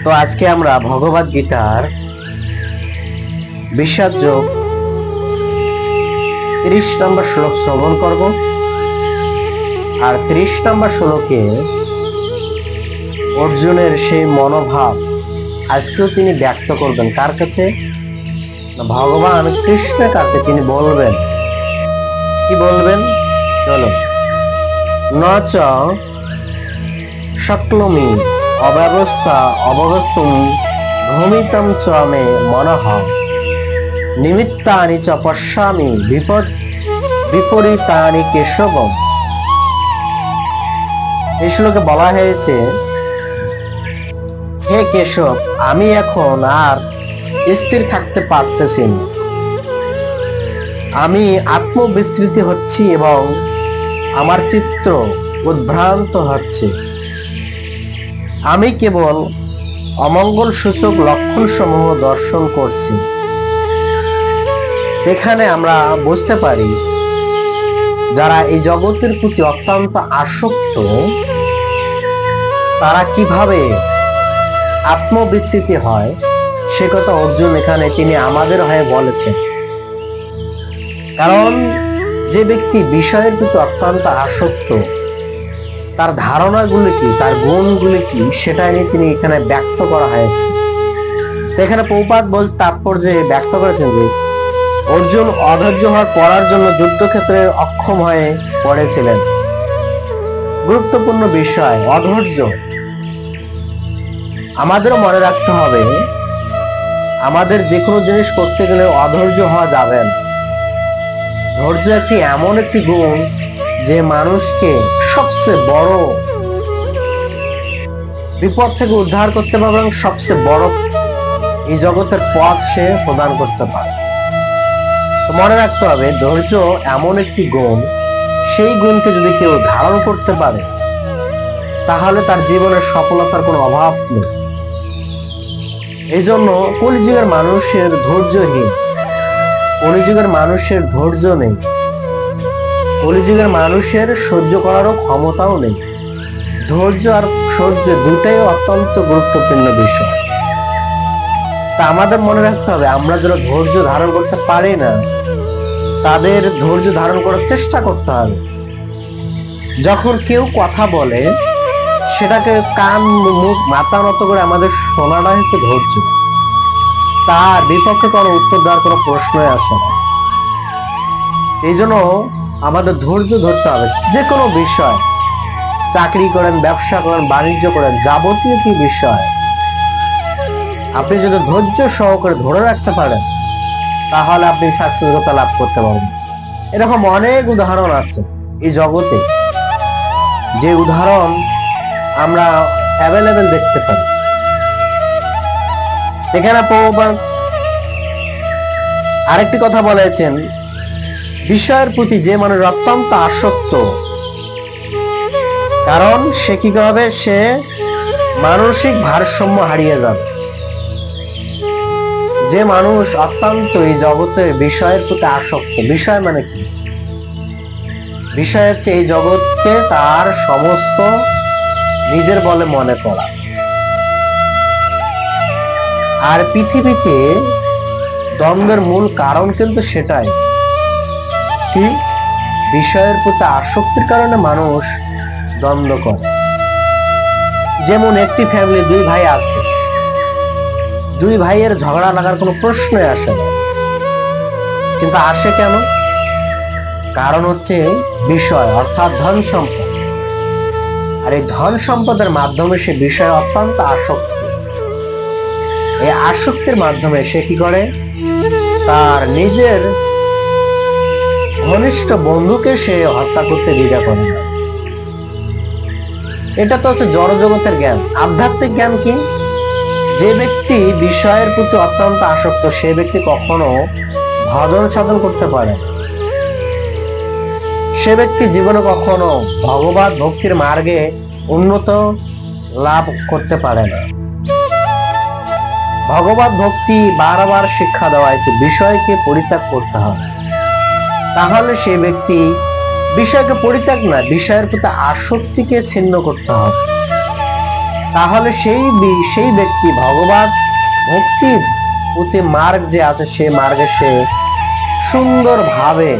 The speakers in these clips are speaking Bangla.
তো আজকে আমরা ভগবদ গীতার 20 যোগ 30 নম্বর শ্লোক শ্রবণ করব। আর 30 নম্বর শ্লোকে অর্জুনের সেই মনোভাব আজকেও তিনি ব্যক্ত করবেন। কার কাছে? ভগবান কৃষ্ণের কাছে। তিনি বলবেন, কি বলবেন? চলো। নচ শক্লমি অব্যবস্থা অবগস্তুম ভূমিতম চ মে মনঃ নিমিত্তানি চ পশ্যামি বিপরীতানি কেশবম। এই শ্লোকে বলা হয়েছে, হে কেশব, আমি এখন আর স্থির থাকতে পারতেছি না। আমি আত্মবিস্মৃতি হচ্ছি এবং আমার চিত্ত উদ্ভ্রান্ত হচ্ছে। আমি কেবল অমঙ্গল সূচক লক্ষণ সমূহ দর্শন করছি। এখানে আমরা বুঝতে পারি, যারা এই জগতের প্রতি অত্যন্ত আসক্ত তারা কিভাবে আত্মবিস্মৃতি হয়, সে কথা অর্জুন এখানে তিনি আমাদের হয়ে বলেছেন। কারণ যে ব্যক্তি বিষয়ের প্রতি অত্যন্ত আসক্ত, তার ধারণাগুলি কি, তার গুণগুলি কি, সেটা নিয়ে তিনি এখানে ব্যক্ত করা হয়েছে। তো এখানে প্রভুপাদ তাৎপর্যে ব্যক্ত করেছেন যে অর্জুন অধৈর্য হওয়ার পড়ার জন্য যুদ্ধক্ষেত্রে অক্ষম হয়ে পড়েছিলেন। গুরুত্বপূর্ণ বিষয় অধৈর্য। আমাদেরও মনে রাখতে হবে, আমাদের যে কোনো জিনিস করতে গেলে অধৈর্য হওয়া যাবে না। ধৈর্য একটি এমন একটি গুণ যে মানুষকে সবচেয়ে বড় বিপদ থেকে উদ্ধার করতে পারে এবং সবচেয়ে বড় এই জগতের পথ সে প্রদান করতে পারে। তো মনে রাখতে হবে, ধৈর্য এমন একটি গুণ, সেই গুণকে যদি কেউ ধারণ করতে পারে তাহলে তার জীবনের সফলতার কোনো অভাব নেই। এই জন্য কলিযুগের মানুষের ধৈর্যহীন, কলিযুগের মানুষের ধৈর্য নেই, কলিযুগের মানুষের সহ্য করারও ক্ষমতাও নেই। ধৈর্য আর সহ্য দুটাই অত্যন্ত গুরুত্বপূর্ণ বিষয়। তা আমাদের মনে রাখতে হবে, আমরা যারা ধৈর্য ধারণ করতে পারি না তাদের ধৈর্য ধারণ করার চেষ্টা করতে হবে। যখন কেউ কথা বলে সেটাকে কান মুখ মাথা নত করে আমাদের শোনাটা হচ্ছে ধৈর্য। তার বিপক্ষে কোনো উত্তর দেওয়ার কোনো প্রশ্নই আসে না। এই জন্য আমাদের ধৈর্য ধরতে হবে। যে কোনো বিষয়, চাকরি করেন, ব্যবসা করেন, বাণিজ্য করেন, যাবতীয় কি বিষয়, আপনি যদি ধৈর্য সহকারে ধরে রাখতে পারেন তাহলে আপনি সাকসেসতা লাভ করতে পারবেন। এরকম অনেক উদাহরণ আছে এই জগতে, যে উদাহরণ আমরা অ্যাভেলেবেল দেখতে পাই। এখানে প্রভুপাদ আরেকটি কথা বলেছেন, বিষয়ের প্রতি যে মানুষ অত্যন্ত আসক্ত, কারণ সে কি করবে, সে মানসিক ভারসাম্য হারিয়ে যাবে। যে মানুষ অত্যন্ত এই জগতে বিষয়ের প্রতি আসক্ত, বিষয় মানে কি? বিষয় হচ্ছে এই জগৎকে তার সমস্ত নিজের বলে মনে করা। আর পৃথিবীতে দ্বন্দ্বের মূল কারণ কিন্তু সেটাই, কি বিষয়ের প্রতি আসক্তির কারণে মানুষ দ্বন্দ্ব করে। যেমন একটি ফ্যামিলি, দুই ভাই আছে, দুই ভাইয়ের ঝগড়া লাগার কোনো প্রশ্নই আসে না, কিন্তু আসে কেন? কারণ হচ্ছে বিষয়, অর্থাৎ ধন সম্পদ। আর এই ধন সম্পদের মাধ্যমে সে বিষয়ে অত্যন্ত আসক্ত। এই আসক্তির মাধ্যমে সে কি করে, তার নিজের ঘনিষ্ঠ বন্ধুকে সে হত্যা করতে দ্বিধা করে না। এটা তো হচ্ছে জড়জগতের জ্ঞান। আধ্যাত্মিক জ্ঞান কি? যে ব্যক্তি বিষয়ের প্রতি অত্যন্ত আসক্ত, সে ব্যক্তি কখনো ভজন সাধন করতে পারে না। সে ব্যক্তি জীবনে কখনো ভগবত ভক্তির মার্গে উন্নত লাভ করতে পারে না। ভগবত ভক্তি বারবার শিক্ষা দেওয়া হয়েছে, বিষয়কে পরিত্যাগ করতে হবে। তাহলে সে ব্যক্তি বিষয়কে পরিত্যাগ না, বিষয়ের প্রতি আসক্তিকে ছিন্ন করতে হবে। তাহলে সেই ব্যক্তি ভগবান ভক্তির প্রতি মার্গ যে আছে সে মার্গে সে সুন্দরভাবে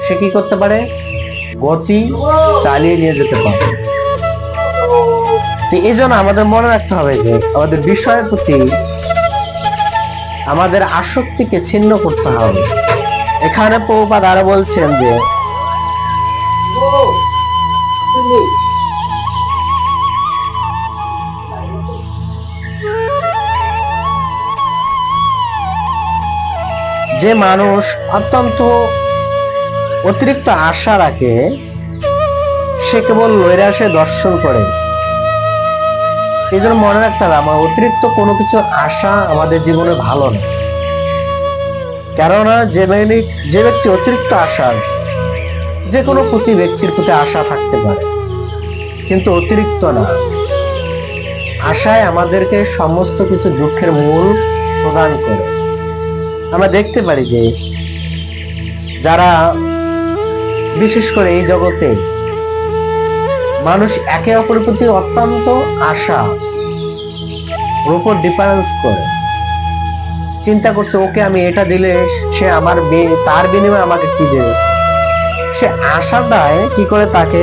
সে কি করতে পারে, গতি চালিয়ে নিয়ে যেতে পারে। এই জন্য আমাদের মনে রাখতে হবে যে আমাদের বিষয়ের প্রতি আমাদের আসক্তিকে ছিন্ন করতে হবে। এখানে প্রভুপাদ আরো বলছেন যে যে মানুষ অত্যন্ত অতিরিক্ত আশা রাখে সে কেবল নৈরাশ্যে দর্শন করে। এই জন্য মনে রাখতে হবে আমার অতিরিক্ত কোনো কিছু আশা আমাদের জীবনে ভালো না। কেননা যে ব্যক্তি অতিরিক্ত আশা, যে কোনো ব্যক্তির প্রতি আশা থাকতে পারে, কিন্তু অতিরিক্ত না। আশায় আমাদেরকে সমস্ত কিছু দুঃখের মূল প্রদান করে। আমরা দেখতে পারি যে যারা বিশেষ করে এই জগতে মানুষ একে অপরের প্রতি অত্যন্ত আশা উপর ডিফারেন্স করে, চিন্তা করছে ওকে আমি এটা দিলে সে আমার তার বিনিময়ে আমাকে কি দেবে। সে আশাটায় কি করে তাকে,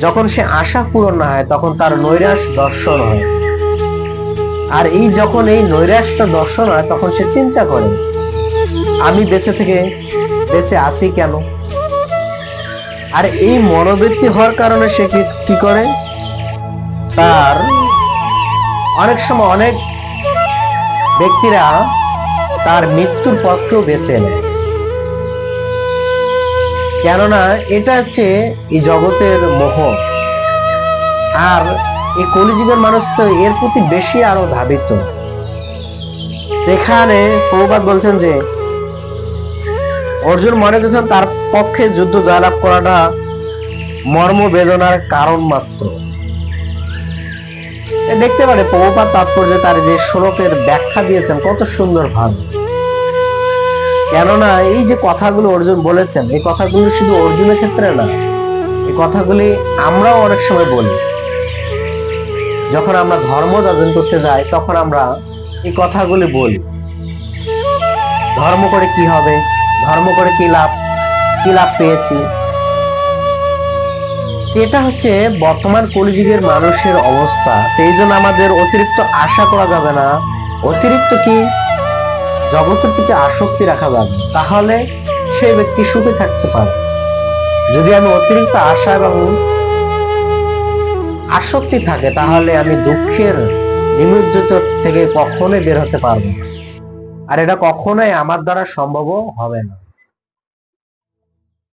যখন সে আশা পূরণ না হয় তখন তার নৈরাশ দর্শন হয়। আর যখন এই নৈরাশটা দর্শন হয় তখন সে চিন্তা করে আমি বেঁচে আছি কেন। আর এই মনোবৃত্তি হওয়ার কারণে সে কি করে, তার অনেক সময় অনেক ব্যক্তিরা তার মৃত্যুর পথকেও বেছে নেয়। কেননা এটা হচ্ছে এই জগতের মোহ। আর এই কলিযুগের মানুষ তো এর প্রতি বেশি আরো ধাবিত। এখানে প্রভুপাদ বলছেন যে অর্জুন মনে করছেন তার পক্ষে যুদ্ধ জয়লাভ করাটা মর্ম বেদনার কারণ মাত্র। দেখতে পারে প্রভুপাদ তাৎপর্য তার যে শ্লোকের ব্যাখ্যা দিয়েছেন কত সুন্দর ভাবে। কেননা এই যে কথাগুলো অর্জুন বলেছেন, এই কথাগুলো শুধু অর্জুনের ক্ষেত্রে না, এই কথাগুলি আমরাও অনেক সময় বলি। যখন আমরা ধর্ম যাজন করতে যাই তখন আমরা এই কথাগুলি বলি, ধর্ম করে কি হবে, ধর্ম করে কি লাভ পেয়েছি। এটা হচ্ছে বর্তমান কলিযুগের মানুষের অবস্থা। এই জন্য আমাদের অতিরিক্ত আশা করা যাবে না, অতিরিক্ত জগতের প্রতি আসক্তি রাখা যাবে, তাহলে সেই ব্যক্তি সুখে থাকতে পারে। যদি আমি অতিরিক্ত আশা এবং আসক্তি থাকে তাহলে আমি দুঃখের নিমজ্জিত থেকে কখনোই বের হতে পারবো না। আর এটা কখনোই আমার দ্বারা সম্ভব হবে না।